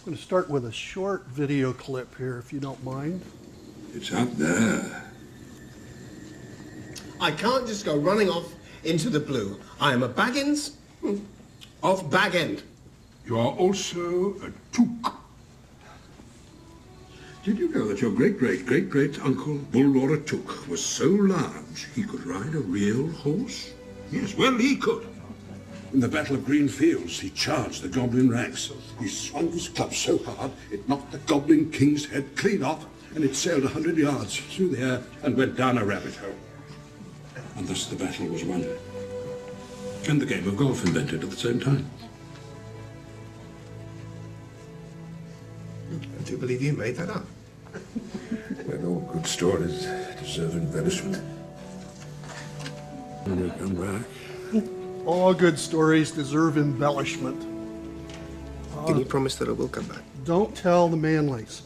I'm going to start with a short video clip here, if you don't mind. It's up there. I can't just go running off into the blue. I am a Baggins of Bag End. You are also a took. Did you know that your great-great-great-great-uncle, Bull Took, was so large he could ride a real horse? Yes, well, he could. In the Battle of Green Fields, he charged the goblin ranks. He swung his club so hard, it knocked the goblin king's head clean off, and it sailed 100 yards through the air and went down a rabbit hole. And thus the battle was won. And the game of golf invented at the same time. I do believe you made that up. Well, all good stories deserve embellishment. When we come back. All good stories deserve embellishment. Can you promise that I will come back? Don't tell the Manleys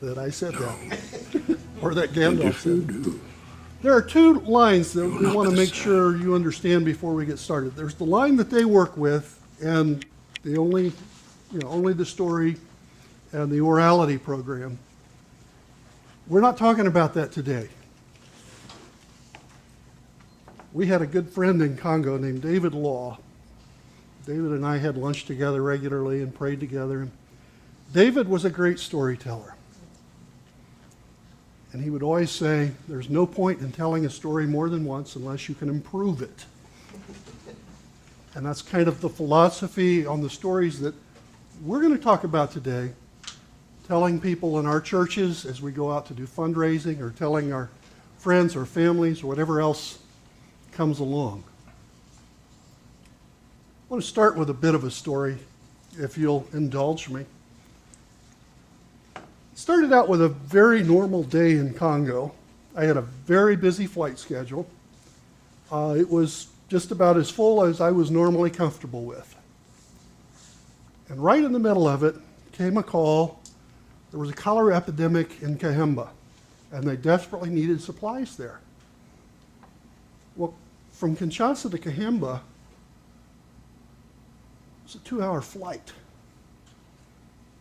that I said that, or that And Gandalf if you said. do, There are two lines that we not want to this make sure you understand before we get started. There's the line that they work with, and the only the story and the orality program. We're not talking about that today. We had a good friend in Congo named David Law. David and I had lunch together regularly and prayed together. David was a great storyteller. And he would always say, there's no point in telling a story more than once unless you can improve it. And that's kind of the philosophy on the stories that we're going to talk about today, telling people in our churches as we go out to do fundraising, or telling our friends or families or whatever else comes along. I want to start with a bit of a story, if you'll indulge me. It started out with a very normal day in Congo. I had a very busy flight schedule. It was just about as full as I was normally comfortable with. And right in the middle of it came a call. There was a cholera epidemic in Kahemba, and they desperately needed supplies there. Well, from Kinshasa to Kahemba, it's a 2-hour flight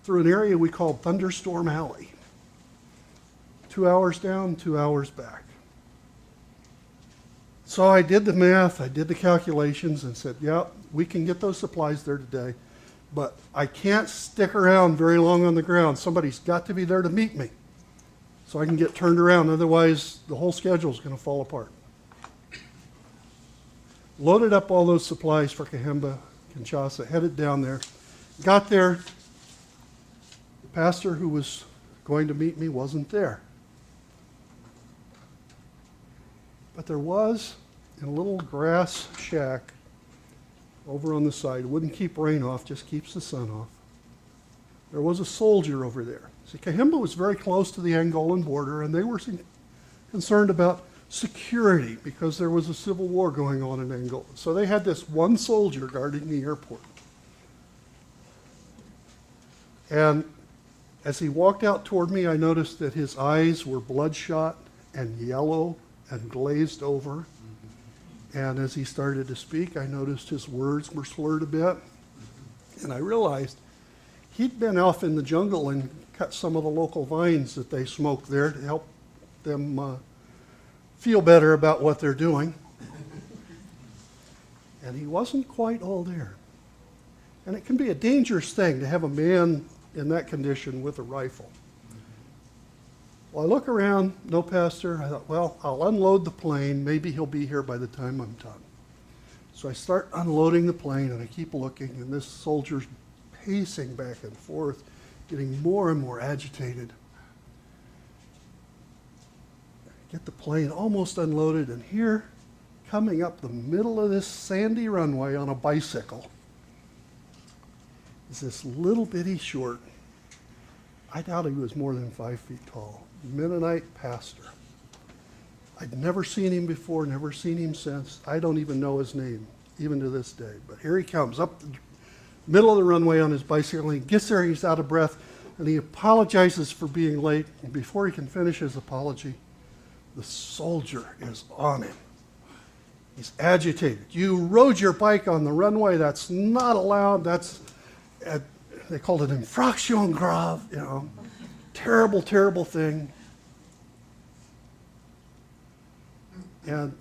through an area we call Thunderstorm Alley. 2 hours down, 2 hours back. So I did the math, I did the calculations, and said, yeah, we can get those supplies there today, but I can't stick around very long on the ground. Somebody's got to be there to meet me so I can get turned around. Otherwise, the whole schedule is going to fall apart. Loaded up all those supplies for Kahemba, Kinshasa, headed down there. Got there, the pastor who was going to meet me wasn't there. But there was, in a little grass shack over on the side, wouldn't keep rain off, just keeps the sun off. There was a soldier over there. See, Kahemba was very close to the Angolan border, and they were concerned about security because there was a civil war going on in Angola. So they had this one soldier guarding the airport. And as he walked out toward me, I noticed that his eyes were bloodshot and yellow and glazed over. And as he started to speak, I noticed his words were slurred a bit. And I realized he'd been off in the jungle and cut some of the local vines that they smoked there to help them feel better about what they're doing. And he wasn't quite all there. And it can be a dangerous thing to have a man in that condition with a rifle. Well, I look around, no pastor. I thought, well, I'll unload the plane. Maybe he'll be here by the time I'm done. So I start unloading the plane, and I keep looking, and this soldier's pacing back and forth, getting more and more agitated. Get the plane almost unloaded, and here, coming up the middle of this sandy runway on a bicycle, is this little bitty short, I doubt he was more than 5 feet tall, Mennonite pastor. I'd never seen him before, never seen him since. I don't even know his name, even to this day. But here he comes up the middle of the runway on his bicycle. He gets there, he's out of breath, and he apologizes for being late. And before he can finish his apology, the soldier is on him. He's agitated. You rode your bike on the runway. That's not allowed. they called it infraction grave, terrible, terrible thing. And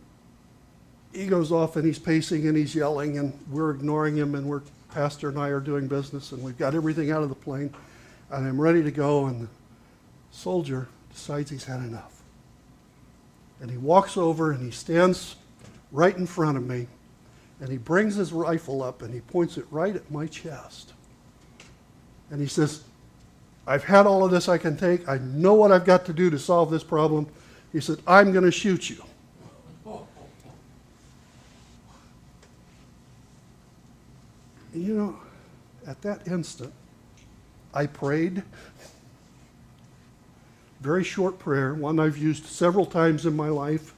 he goes off and he's pacing and he's yelling and we're ignoring him and Pastor and I are doing business and we've got everything out of the plane and I'm ready to go and the soldier decides he's had enough. And he walks over and he stands right in front of me and he brings his rifle up and he points it right at my chest. And he says, I've had all of this I can take. I know what I've got to do to solve this problem. He said, I'm going to shoot you. At that instant, I prayed. Very short prayer, one I've used several times in my life.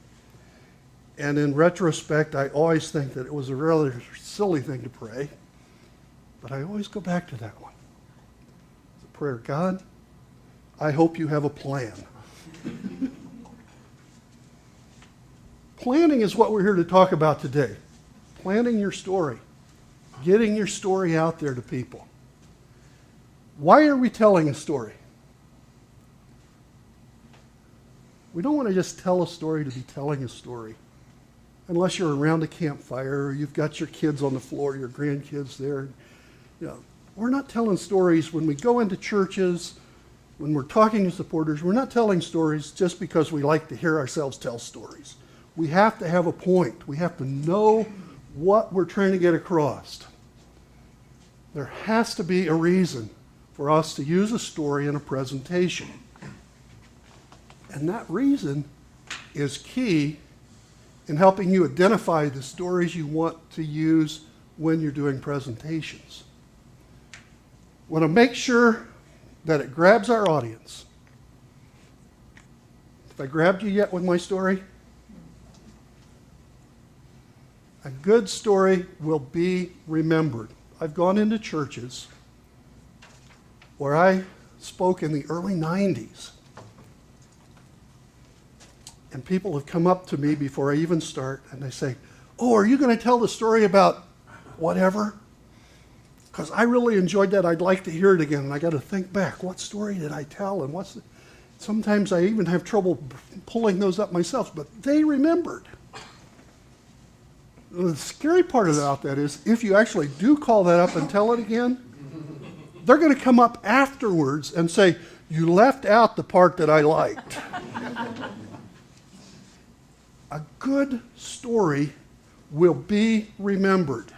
And in retrospect, I always think that it was a rather silly thing to pray. But I always go back to that one. The prayer, God, I hope you have a plan. Planning is what we're here to talk about today. Planning your story. Getting your story out there to people. Why are we telling a story? We don't want to just tell a story to be telling a story. Unless you're around a campfire or you've got your kids on the floor, your grandkids there. We're not telling stories when we go into churches, when we're talking to supporters. We're not telling stories just because we like to hear ourselves tell stories. We have to have a point. We have to know what we're trying to get across. There has to be a reason for us to use a story in a presentation. And that reason is key in helping you identify the stories you want to use when you're doing presentations. Want to make sure that it grabs our audience. Have I grabbed you yet with my story? A good story will be remembered. I've gone into churches where I spoke in the early 90s. And people have come up to me before I even start and they say, oh, are you going to tell the story about whatever? Because I really enjoyed that. I'd like to hear it again. And I got to think back. What story did I tell? And sometimes I even have trouble pulling those up myself. But they remembered. The scary part about that is if you actually do call that up and tell it again, they're going to come up afterwards and say, you left out the part that I liked. A good story will be remembered.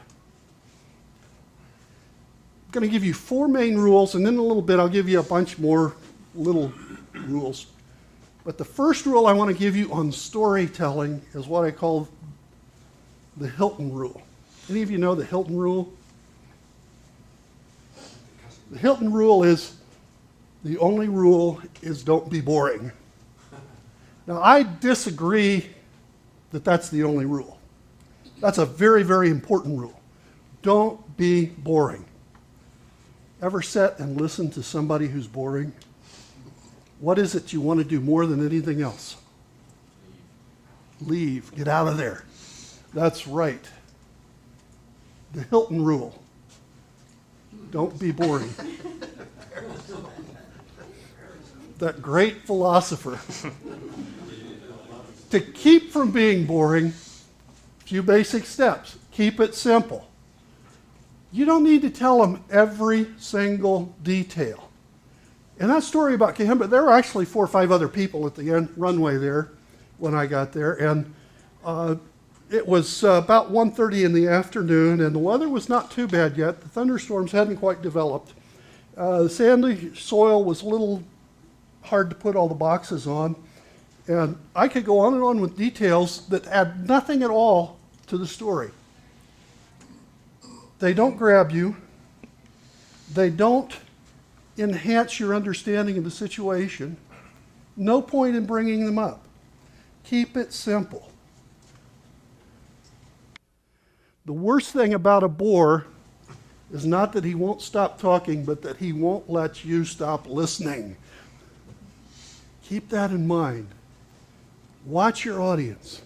I'm going to give you 4 main rules, and then in a little bit I'll give you a bunch more little rules. But the first rule I want to give you on storytelling is what I call the Hilton Rule. Any of you know the Hilton Rule? The Hilton Rule is the only rule is don't be boring. Now, I disagree that that's the only rule. That's a very, very important rule. Don't be boring. Ever sit and listen to somebody who's boring? What is it you want to do more than anything else? Leave. Get out of there. That's right. The Hilton Rule. Don't be boring. That great philosopher. To keep from being boring, a few basic steps. Keep it simple. You don't need to tell them every single detail. In that story about Kehemba, there were actually 4 or 5 other people at the runway there when I got there, and it was about 1:30 in the afternoon, and the weather was not too bad yet. The thunderstorms hadn't quite developed. The sandy soil was a little hard to put all the boxes on, and I could go on and on with details that add nothing at all to the story. They don't grab you. They don't enhance your understanding of the situation. No point in bringing them up. Keep it simple. The worst thing about a bore is not that he won't stop talking, but that he won't let you stop listening. Keep that in mind. Watch your audience.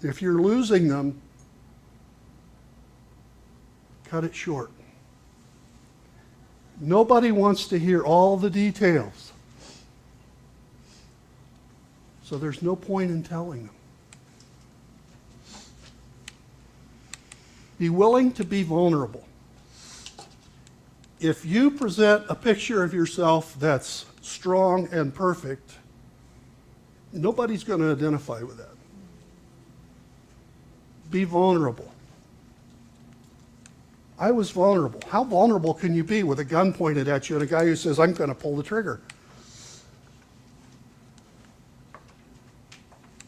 If you're losing them, cut it short. Nobody wants to hear all the details. So there's no point in telling them. Be willing to be vulnerable. If you present a picture of yourself that's strong and perfect, nobody's going to identify with that. Be vulnerable. I was vulnerable. How vulnerable can you be with a gun pointed at you and a guy who says, I'm going to pull the trigger?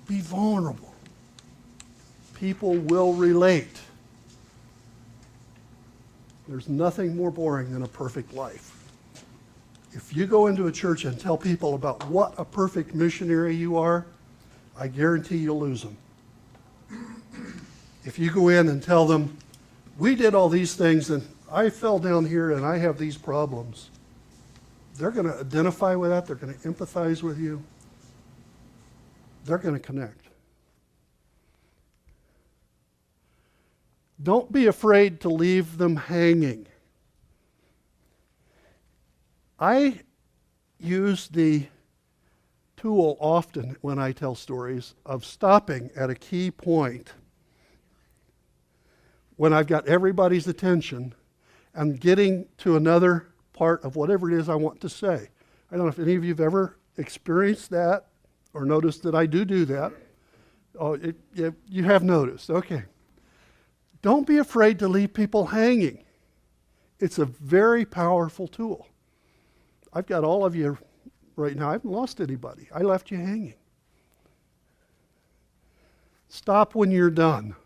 Be vulnerable. People will relate. There's nothing more boring than a perfect life. If you go into a church and tell people about what a perfect missionary you are, I guarantee you'll lose them. If you go in and tell them, we did all these things and I fell down here and I have these problems, they're going to identify with that. They're going to empathize with you. They're going to connect. Don't be afraid to leave them hanging. I use the tool often when I tell stories of stopping at a key point when I've got everybody's attention and getting to another part of whatever it is I want to say. I don't know if any of you have ever experienced that or noticed that I do that. Oh, you have noticed. Okay. Don't be afraid to leave people hanging. It's a very powerful tool. I've got all of you right now. I haven't lost anybody. I left you hanging. Stop when you're done.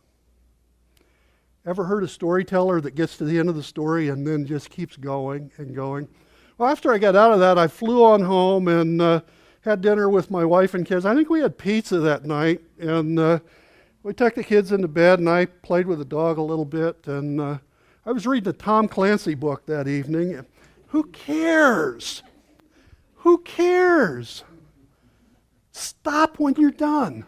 Ever heard a storyteller that gets to the end of the story and then just keeps going and going? Well, after I got out of that, I flew on home and had dinner with my wife and kids. I think we had pizza that night, and we took the kids into bed, and I played with the dog a little bit, and I was reading a Tom Clancy book that evening. Who cares? Who cares? Stop when you're done.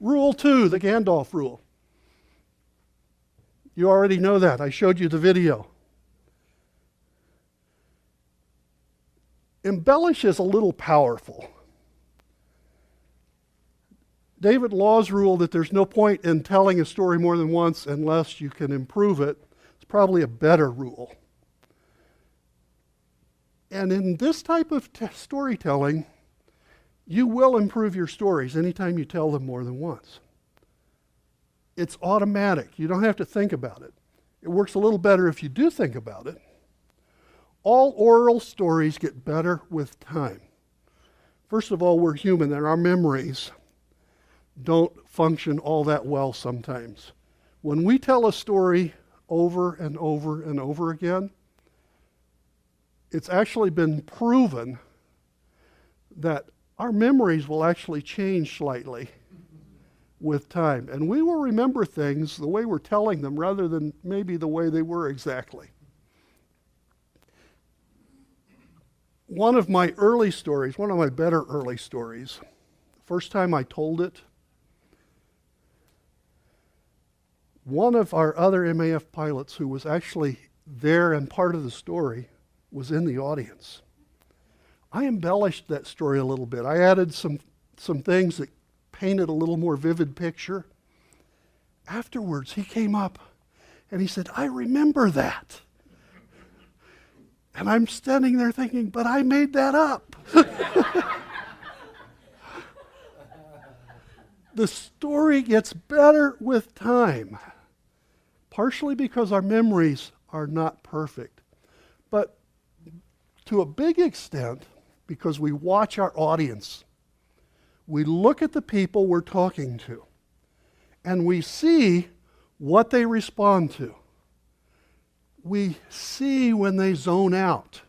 Rule 2, the Gandalf rule. You already know that. I showed you the video. Embellish is a little powerful. David Law's rule that there's no point in telling a story more than once unless you can improve it is probably a better rule. And in this type of storytelling, you will improve your stories anytime you tell them more than once. It's automatic. You don't have to think about it. It works a little better if you do think about it. All oral stories get better with time. First of all, we're human, and our memories don't function all that well sometimes. When we tell a story over and over and over again, it's actually been proven that our memories will actually change slightly with time. And we will remember things the way we're telling them rather than maybe the way they were exactly. One of my early stories, one of my better early stories, first time I told it, one of our other MAF pilots who was actually there and part of the story was in the audience. I embellished that story a little bit. I added some things that painted a little more vivid picture. Afterwards, he came up and he said, I remember that. And I'm standing there thinking, but I made that up. The story gets better with time, partially because our memories are not perfect, but to a big extent because we watch our audience. We look at the people we're talking to, and we see what they respond to. We see when they zone out.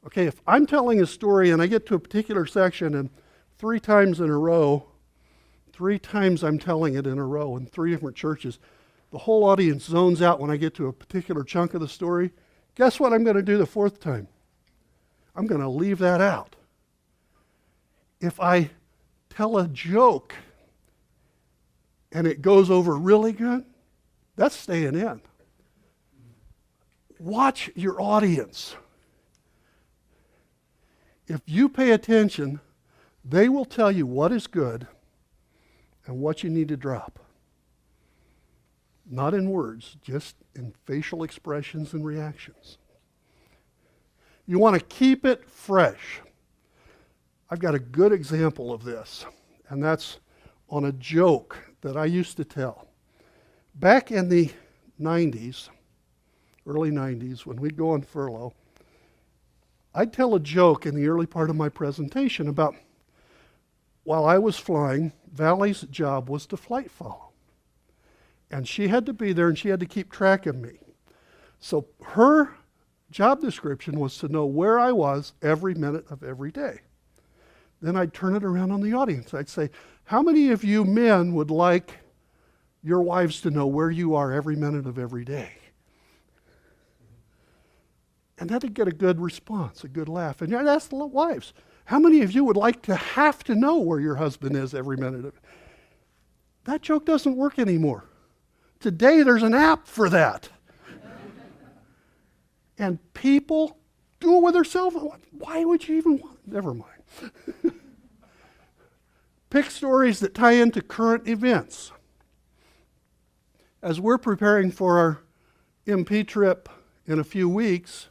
Okay, if I'm telling a story and I get to a particular section and 3 times in a row, 3 times I'm telling it in a row in 3 different churches, the whole audience zones out when I get to a particular chunk of the story, guess what I'm going to do the 4th time? I'm going to leave that out. If I tell a joke and it goes over really good, That's staying in. Watch your audience. If you pay attention, they will tell you what is good and what you need to drop. Not in words, just in facial expressions and reactions. You want to keep it fresh. I've got a good example of this, and that's on a joke that I used to tell. Back in the 90s, early 90s, when we'd go on furlough, I'd tell a joke in the early part of my presentation about while I was flying, Valley's job was to flight follow. And she had to be there and she had to keep track of me. So her job description was to know where I was every minute of every day. Then I'd turn it around on the audience. I'd say, how many of you men would like your wives to know where you are every minute of every day? And that'd get a good response, a good laugh. And I'd ask the wives, how many of you would like to have to know where your husband is every minute of it? That joke doesn't work anymore. Today there's an app for that. And people do it with their cell phone. Why would you even want? Never mind. Pick stories that tie into current events. As we're preparing for our MP trip in a few weeks,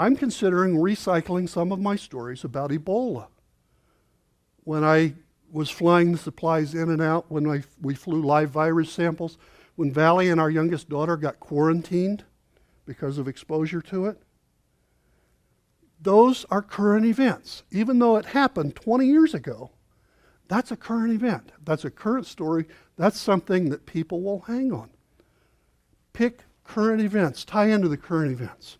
I'm considering recycling some of my stories about Ebola. When I was flying the supplies in and out, when we flew live virus samples, when Valley and our youngest daughter got quarantined because of exposure to it, those are current events. Even though it happened 20 years ago, that's a current event. That's a current story. That's something that people will hang on. Pick current events. Tie into the current events.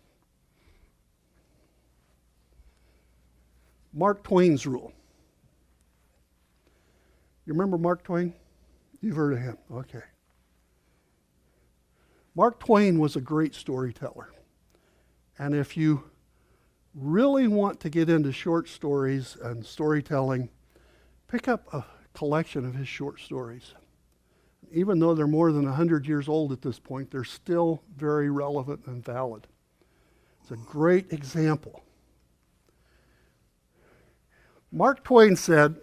Mark Twain's rule. You remember Mark Twain? You've heard of him. Okay. Mark Twain was a great storyteller. And if you really want to get into short stories and storytelling, pick up a collection of his short stories. Even though they're more than 100 years old at this point, they're still very relevant and valid. It's a great example. Mark Twain said,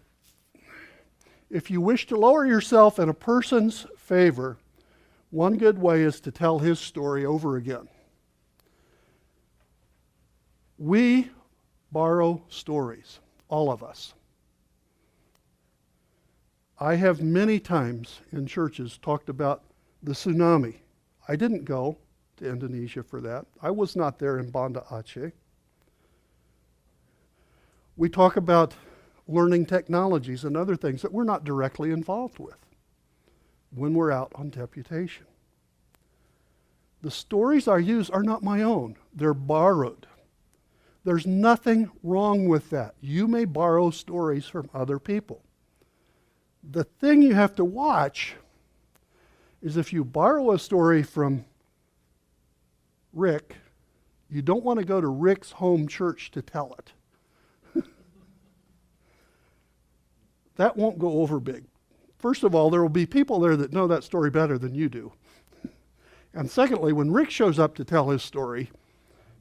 if you wish to lower yourself in a person's favor, one good way is to tell his story over again. We borrow stories, all of us. I have many times in churches talked about the tsunami. I didn't go to Indonesia for that. I was not there in Banda Aceh. We talk about learning technologies and other things that we're not directly involved with when we're out on deputation. The stories I use are not my own. They're borrowed. There's nothing wrong with that. You may borrow stories from other people. The thing you have to watch is if you borrow a story from Rick, you don't want to go to Rick's home church to tell it. That won't go over big. First of all, there will be people there that know that story better than you do. And secondly, when Rick shows up to tell his story,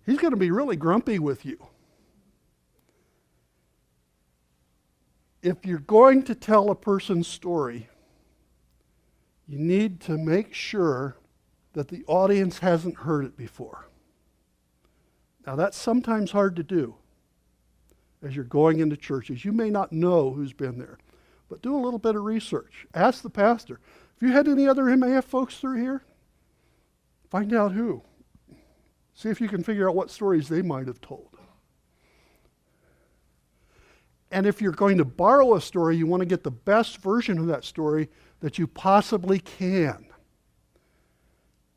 he's going to be really grumpy with you. If you're going to tell a person's story, you need to make sure that the audience hasn't heard it before. Now, that's sometimes hard to do as you're going into churches. You may not know who's been there, but do a little bit of research. Ask the pastor. Have you had any other MAF folks through here? Find out who. See if you can figure out what stories they might have told. And if you're going to borrow a story, you want to get the best version of that story that you possibly can.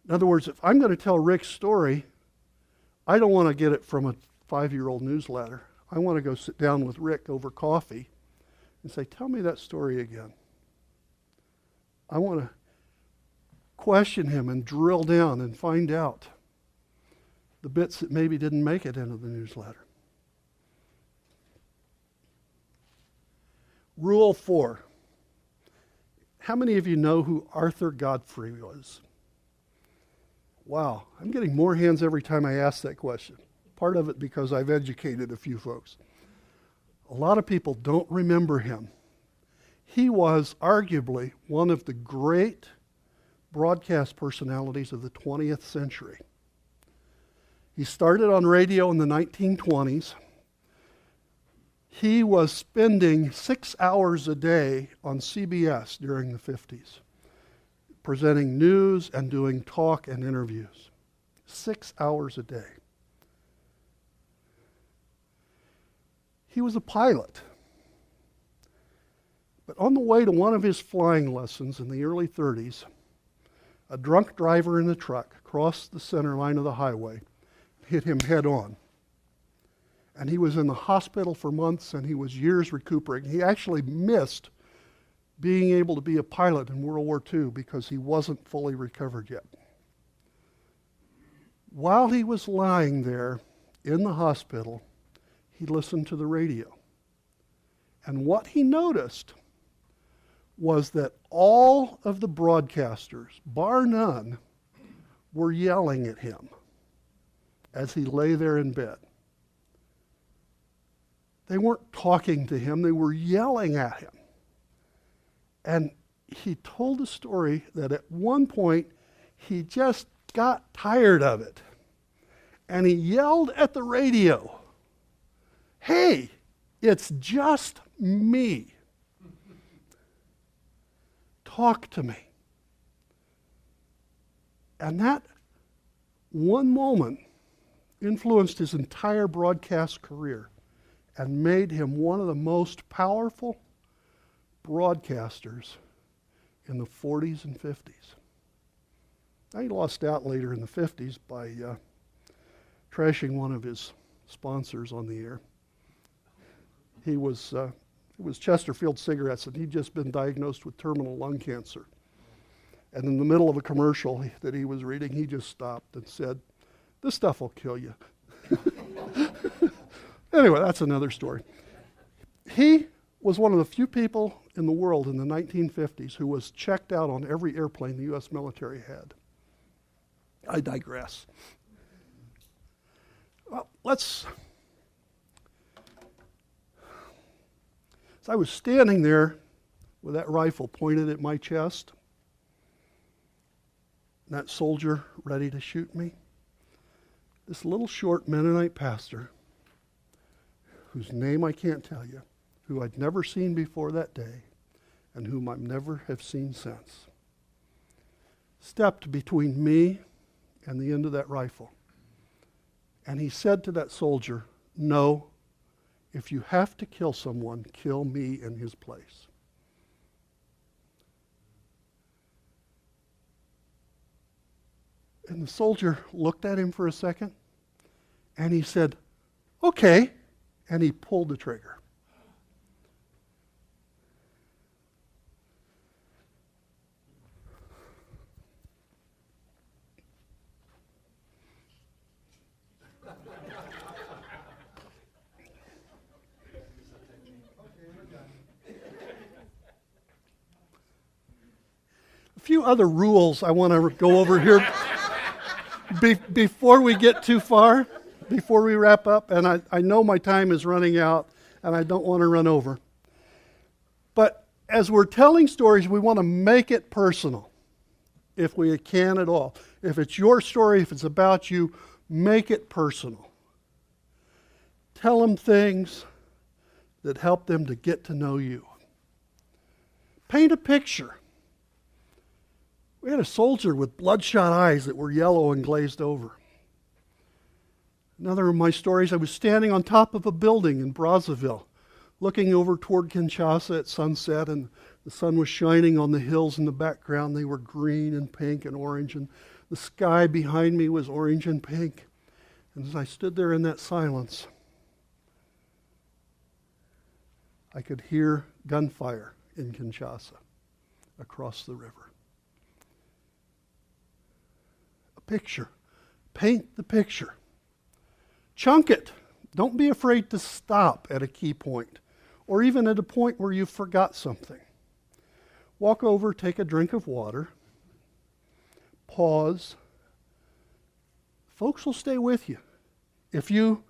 In other words, if I'm going to tell Rick's story, I don't want to get it from a 5-year-old newsletter. I want to go sit down with Rick over coffee and say, tell me that story again. I want to question him and drill down and find out the bits that maybe didn't make it into the newsletter. Rule 4. How many of you know who Arthur Godfrey was? Wow, I'm getting more hands every time I ask that question. Part of it because I've educated a few folks. A lot of people don't remember him. He was arguably one of the great broadcast personalities of the 20th century. He started on radio in the 1920s. He was spending 6 hours a day on CBS during the 50s, presenting news and doing talk and interviews. 6 hours a day. He was a pilot. But on the way to one of his flying lessons in the early 30s, a drunk driver in a truck crossed the center line of the highway, hit him head on. And he was in the hospital for months, and he was years recuperating. He actually missed being able to be a pilot in World War II because he wasn't fully recovered yet. While he was lying there in the hospital, he listened to the radio. And what he noticed was that all of the broadcasters, bar none, were yelling at him as he lay there in bed. They weren't talking to him, they were yelling at him. And he told a story that at one point he just got tired of it. And he yelled at the radio, "Hey, it's just me. Talk to me." And that one moment influenced his entire broadcast career and made him one of the most powerful broadcasters in the 40s and 50s. Now, he lost out later in the 50s by trashing one of his sponsors on the air. It was Chesterfield Cigarettes, and he'd just been diagnosed with terminal lung cancer. And in the middle of a commercial that he was reading, he just stopped and said, "This stuff will kill you." Anyway, that's another story. He was one of the few people in the world in the 1950s who was checked out on every airplane the U.S. military had. I digress. Well, as I was standing there with that rifle pointed at my chest, and that soldier ready to shoot me, this little short Mennonite pastor, whose name I can't tell you, who I'd never seen before that day, and whom I never have seen since, stepped between me and the end of that rifle. And he said to that soldier, "No, if you have to kill someone, kill me in his place." And the soldier looked at him for a second, and he said, "Okay," and he pulled the trigger. A few other rules I want to go over here before we get too far, before we wrap up, and I know my time is running out, and I don't want to run over. But as we're telling stories, we want to make it personal, if we can at all. If it's your story, if it's about you, make it personal. Tell them things that help them to get to know you. Paint a picture. We had a soldier with bloodshot eyes that were yellow and glazed over. Another of my stories, I was standing on top of a building in Brazzaville, looking over toward Kinshasa at sunset, and the sun was shining on the hills in the background. They were green and pink and orange, and the sky behind me was orange and pink. And as I stood there in that silence, I could hear gunfire in Kinshasa across the river. Picture. Paint the picture. Chunk it. Don't be afraid to stop at a key point, or even at a point where you forgot something. Walk over, take a drink of water, pause, folks will stay with you. If you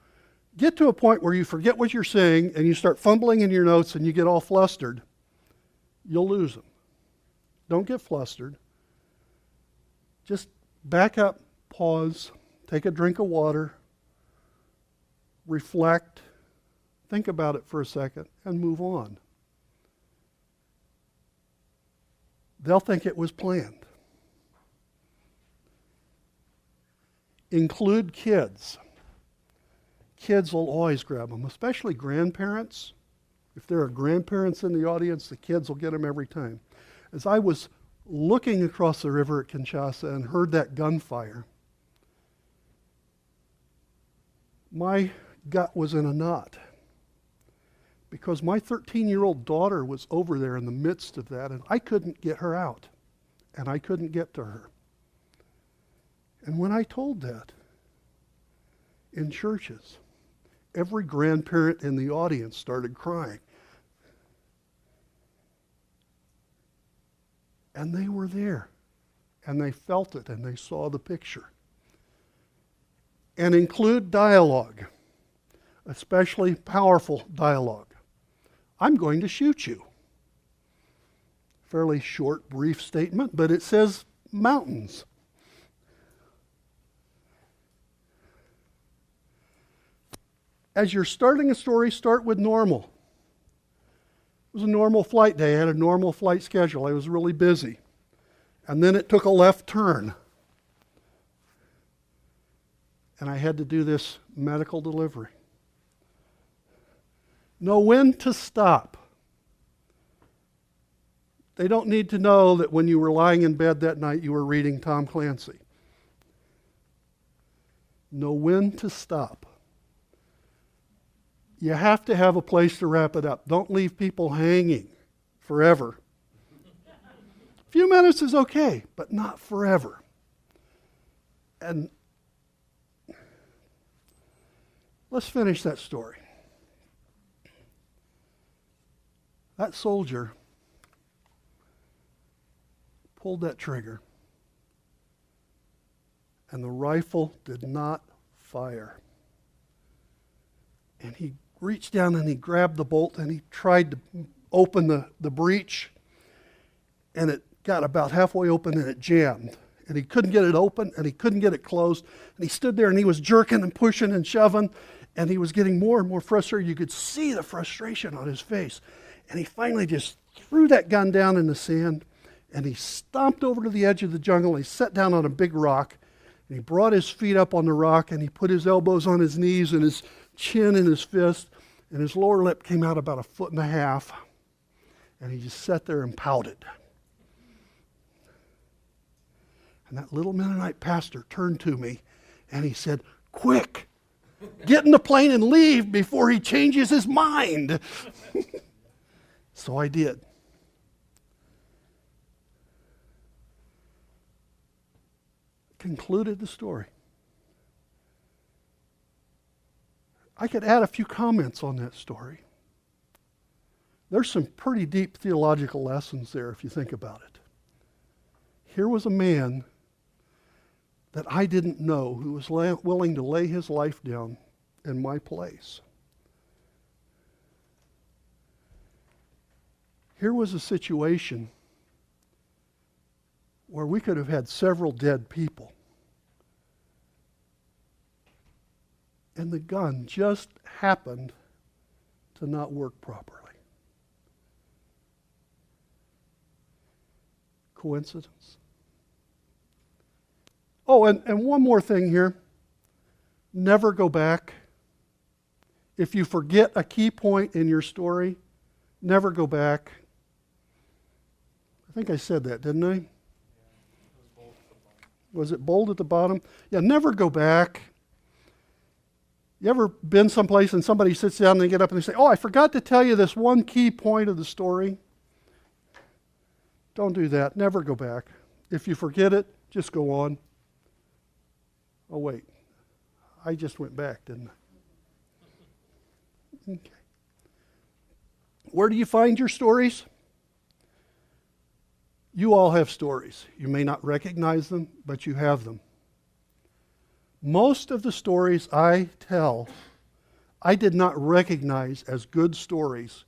get to a point where you forget what you're saying and you start fumbling in your notes and you get all flustered, you'll lose them. Don't get flustered. Just back up, pause, take a drink of water, reflect, think about it for a second, and move on. They'll think it was planned. Include kids. Kids will always grab them, especially grandparents. If there are grandparents in the audience, the kids will get them every time. As I was looking across the river at Kinshasa and heard that gunfire, my gut was in a knot because my 13-year-old daughter was over there in the midst of that, and I couldn't get her out, and I couldn't get to her. And when I told that in churches, every grandparent in the audience started crying. And they were there, and they felt it, and they saw the picture. And include dialogue, especially powerful dialogue. I'm going to shoot you. Fairly short, brief statement, but it says mountains. As you're starting a story, start with normal. It was a normal flight day. I had a normal flight schedule. I was really busy. And then it took a left turn. And I had to do this medical delivery. Know when to stop. They don't need to know that when you were lying in bed that night you were reading Tom Clancy. Know when to stop. You have to have a place to wrap it up. Don't leave people hanging forever. A few minutes is okay, but not forever. And let's finish that story. That soldier pulled that trigger, and the rifle did not fire. And he reached down and he grabbed the bolt and he tried to open the breech, and it got about halfway open and it jammed. And he couldn't get it open and he couldn't get it closed. And he stood there and he was jerking and pushing and shoving, and he was getting more and more frustrated. You could see the frustration on his face. And he finally just threw that gun down in the sand, and he stomped over to the edge of the jungle. He sat down on a big rock, and he brought his feet up on the rock, and he put his elbows on his knees and his chin in his fist, and his lower lip came out about 1.5 feet, and he just sat there and pouted. And that little Mennonite pastor turned to me, and he said, "Quick, get in the plane and leave before he changes his mind." So I did. Concluded the story. I could add a few comments on that story. There's some pretty deep theological lessons there if you think about it. Here was a man that I didn't know who was willing to lay his life down in my place. Here was a situation where we could have had several dead people. And the gun just happened to not work properly. Coincidence? Oh, and one more thing here. Never go back. If you forget a key point in your story, never go back. I think I said that, didn't I? Was it bold at the bottom? Yeah, never go back. You ever been someplace and somebody sits down and they get up and they say, "Oh, I forgot to tell you this one key point of the story"? Don't do that. Never go back. If you forget it, just go on. Oh, wait. I just went back, didn't I? Okay. Where do you find your stories? You all have stories. You may not recognize them, but you have them. Most of the stories I tell, I did not recognize as good stories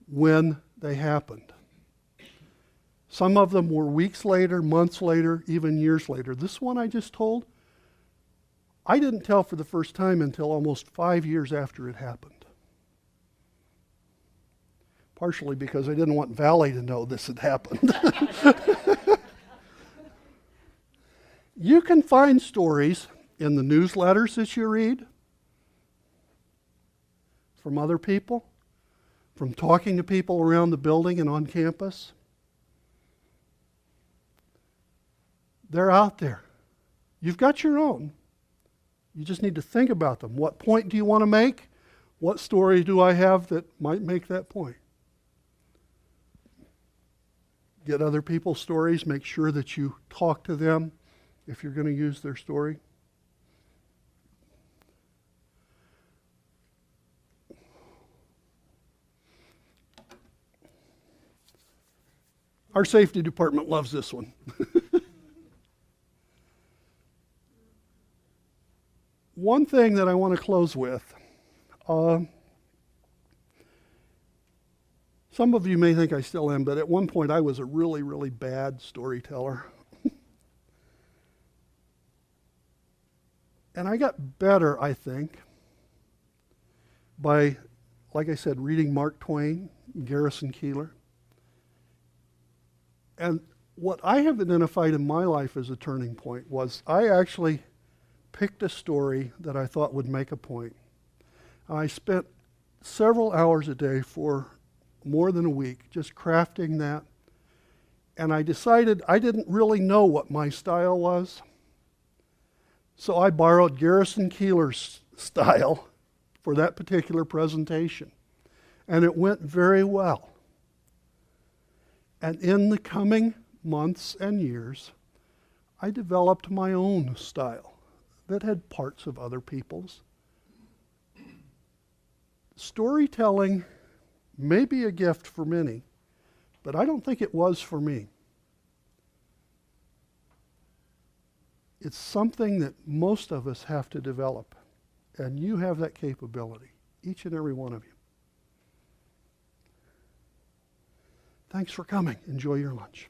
when they happened. Some of them were weeks later, months later, even years later. This one I just told, I didn't tell for the first time until almost 5 years after it happened. Partially because I didn't want Valley to know this had happened. You can find stories in the newsletters that you read from other people, from talking to people around the building and on campus. They're out there. You've got your own. You just need to think about them. What point do you want to make? What story do I have that might make that point? Get other people's stories. Make sure that you talk to them if you're going to use their story. Our safety department loves this one. One thing that I want to close with, some of you may think I still am, but at one point I was a really, really bad storyteller. And I got better, I think, by, like I said, reading Mark Twain, Garrison Keillor. And what I have identified in my life as a turning point was I actually picked a story that I thought would make a point. I spent several hours a day for more than a week just crafting that. And I decided I didn't really know what my style was. So I borrowed Garrison Keillor's style for that particular presentation. And it went very well. And in the coming months and years, I developed my own style that had parts of other people's. Storytelling may be a gift for many, but I don't think it was for me. It's something that most of us have to develop, and you have that capability, each and every one of you. Thanks for coming. Enjoy your lunch.